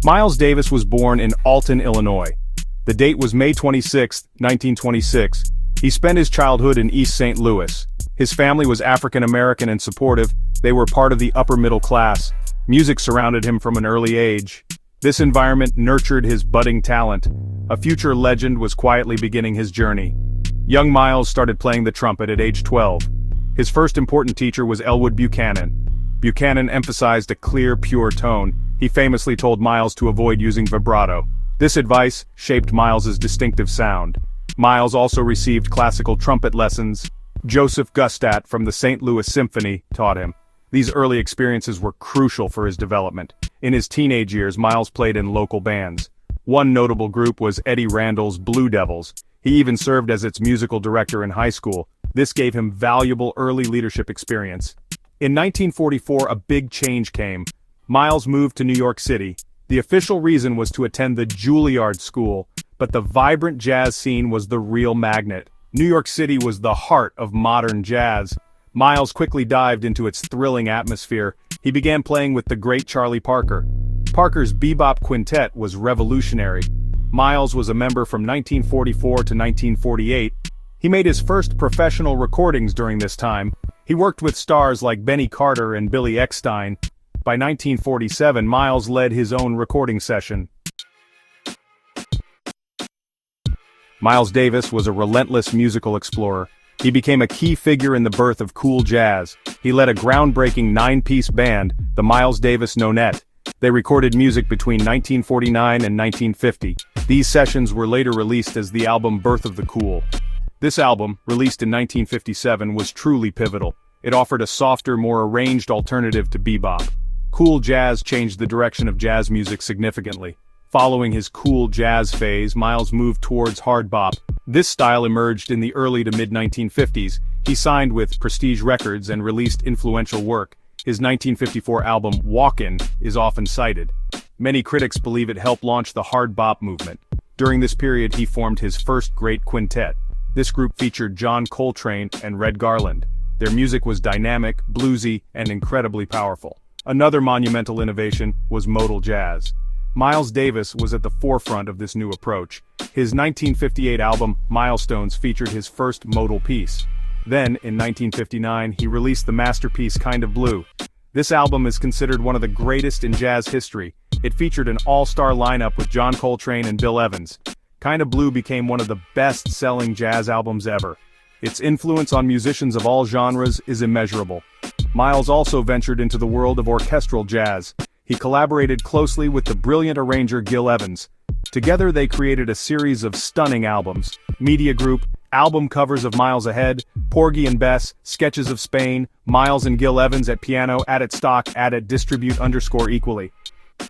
Miles Davis was born in Alton, Illinois. The date was May 26, 1926. He spent his childhood in East St. Louis. His family was African American and supportive. They were part of the upper middle class. Music surrounded him from an early age. This environment nurtured his budding talent. A future legend was quietly beginning his journey. Young Miles started playing the trumpet at age 12. His first important teacher was Elwood Buchanan. Buchanan emphasized a clear, pure tone. He famously told Miles to avoid using vibrato. This advice shaped Miles's distinctive sound. Miles also received classical trumpet lessons. Joseph Gustat from the St. Louis Symphony taught him. These early experiences were crucial for his development. In his teenage years, Miles played in local bands. One notable group was Eddie Randall's Blue Devils. He even served as its musical director in high school. This gave him valuable early leadership experience. In 1944, a big change came. Miles moved to New York City. The official reason was to attend the Juilliard School, but the vibrant jazz scene was the real magnet. New York City was the heart of modern jazz. Miles quickly dived into its thrilling atmosphere. He began playing with the great Charlie Parker. Parker's bebop quintet was revolutionary. Miles was a member from 1944 to 1948. He made his first professional recordings during this time. He worked with stars like Benny Carter and Billy Eckstine. By 1947, Miles led his own recording session. Miles Davis was a relentless musical explorer. He became a key figure in the birth of cool jazz. He led a groundbreaking 9-piece band, the Miles Davis Nonet. They recorded music between 1949 and 1950. These sessions were later released as the album Birth of the Cool. This album, released in 1957, was truly pivotal. It offered a softer, more arranged alternative to bebop. Cool jazz changed the direction of jazz music significantly. Following his cool jazz phase, Miles moved towards hard bop. This style emerged in the early to mid-1950s. He signed with Prestige Records and released influential work. His 1954 album, Walkin', is often cited. Many critics believe it helped launch the hard bop movement. During this period, he formed his first great quintet. This group featured John Coltrane and Red Garland. Their music was dynamic, bluesy, and incredibly powerful. Another monumental innovation was modal jazz. Miles Davis was at the forefront of this new approach. His 1958 album, Milestones, featured his first modal piece. Then, in 1959, he released the masterpiece Kind of Blue. This album is considered one of the greatest in jazz history. It featured an all-star lineup with John Coltrane and Bill Evans. Kind of Blue became one of the best-selling jazz albums ever. Its influence on musicians of all genres is immeasurable. Miles also ventured into the world of orchestral jazz. He collaborated closely with the brilliant arranger Gil Evans. Together they created a series of stunning albums. Media Group, album covers of Miles Ahead, Porgy and Bess, Sketches of Spain, Miles and Gil Evans at piano, Add It Stock, Add It Distribute _equally.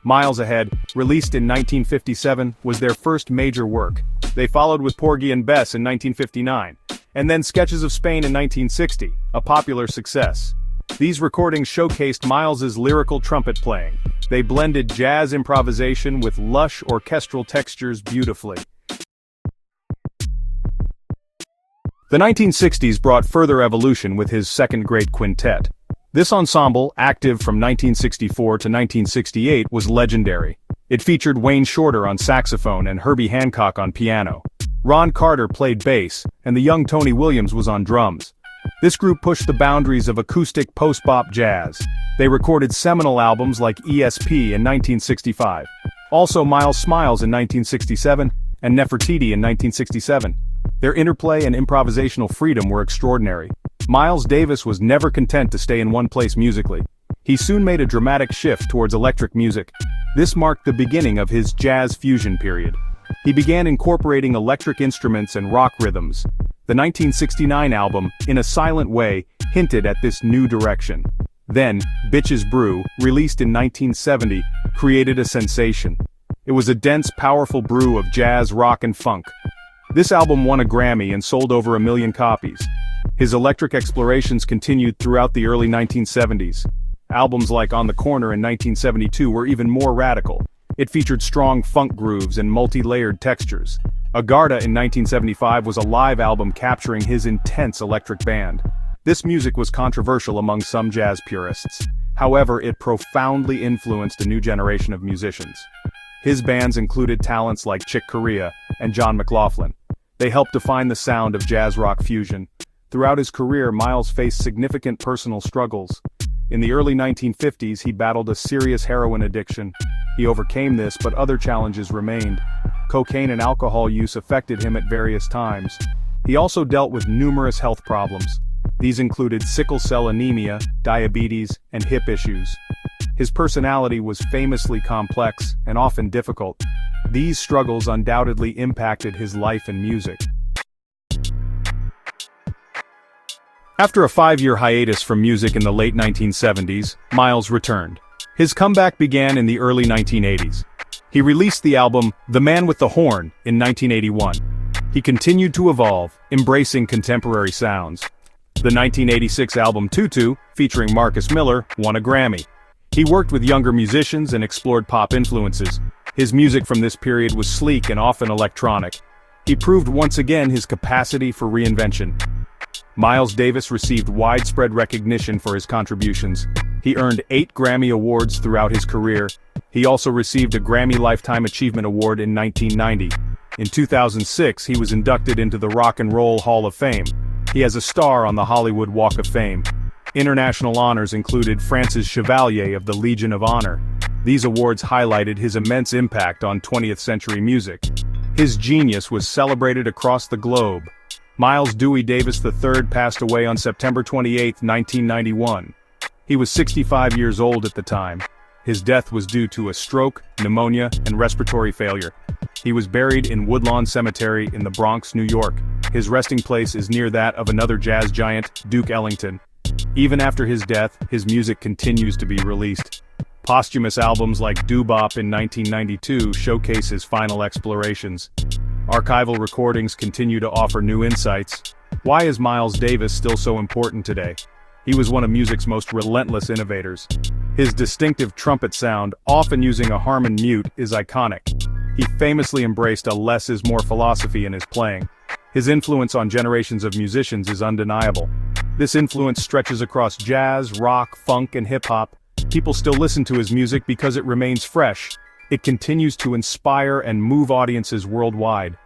Miles Ahead, released in 1957, was their first major work. They followed with Porgy and Bess in 1959, and then Sketches of Spain in 1960, a popular success. These recordings showcased Miles's lyrical trumpet playing. They blended jazz improvisation with lush orchestral textures beautifully. The 1960s brought further evolution with his second great quintet. This ensemble, active from 1964 to 1968, was legendary. It featured Wayne Shorter on saxophone and Herbie Hancock on piano. Ron Carter played bass, and the young Tony Williams was on drums. This group pushed the boundaries of acoustic post-bop jazz. They recorded seminal albums like ESP in 1965. Also Miles Smiles in 1967, and Nefertiti in 1967. Their interplay and improvisational freedom were extraordinary. Miles Davis was never content to stay in one place musically. He soon made a dramatic shift towards electric music. This marked the beginning of his jazz fusion period. He began incorporating electric instruments and rock rhythms. The 1969 album, In a Silent Way, hinted at this new direction. Then, Bitches Brew, released in 1970, created a sensation. It was a dense, powerful brew of jazz, rock, and funk. This album won a Grammy and sold over 1 million copies. His electric explorations continued throughout the early 1970s. Albums like On the Corner in 1972 were even more radical. It featured strong funk grooves and multi-layered textures. Agartha in 1975 was a live album capturing his intense electric band. This music was controversial among some jazz purists. However, it profoundly influenced a new generation of musicians. His bands included talents like Chick Corea and John McLaughlin. They helped define the sound of jazz rock fusion. Throughout his career, Miles faced significant personal struggles. In the early 1950s, he battled a serious heroin addiction. He overcame this, but other challenges remained. Cocaine and alcohol use affected him at various times. He also dealt with numerous health problems. These included sickle cell anemia, diabetes, and hip issues. His personality was famously complex and often difficult. These struggles undoubtedly impacted his life and music. After a 5-year hiatus from music in the late 1970s, Miles returned. His comeback began in the early 1980s. He released the album The Man with the Horn in 1981. He continued to evolve, embracing contemporary sounds. The 1986 album Tutu, featuring Marcus Miller, won a Grammy. He worked with younger musicians and explored pop influences. His music from this period was sleek and often electronic. He proved once again his capacity for reinvention. Miles Davis received widespread recognition for his contributions. He earned 8 Grammy Awards throughout his career. He also received a Grammy Lifetime Achievement Award in 1990. In 2006, he was inducted into the Rock and Roll Hall of Fame. He has a star on the Hollywood Walk of Fame. International honors included France's Chevalier of the Legion of Honor. These awards highlighted his immense impact on 20th century music. His genius was celebrated across the globe. Miles Dewey Davis III passed away on September 28, 1991. He was 65 years old at the time. His death was due to a stroke, pneumonia, and respiratory failure. He was buried in Woodlawn Cemetery in the Bronx, New York. His resting place is near that of another jazz giant, Duke Ellington. Even after his death, his music continues to be released. Posthumous albums like Doo-Bop in 1992 showcase his final explorations. Archival recordings continue to offer new insights. Why is Miles Davis still so important today? He was one of music's most relentless innovators. His distinctive trumpet sound, often using a Harman mute, is iconic. He famously embraced a less is more philosophy in his playing. His influence on generations of musicians is undeniable. This influence stretches across jazz, rock, funk, and hip-hop. People still listen to his music because it remains fresh. It continues to inspire and move audiences worldwide.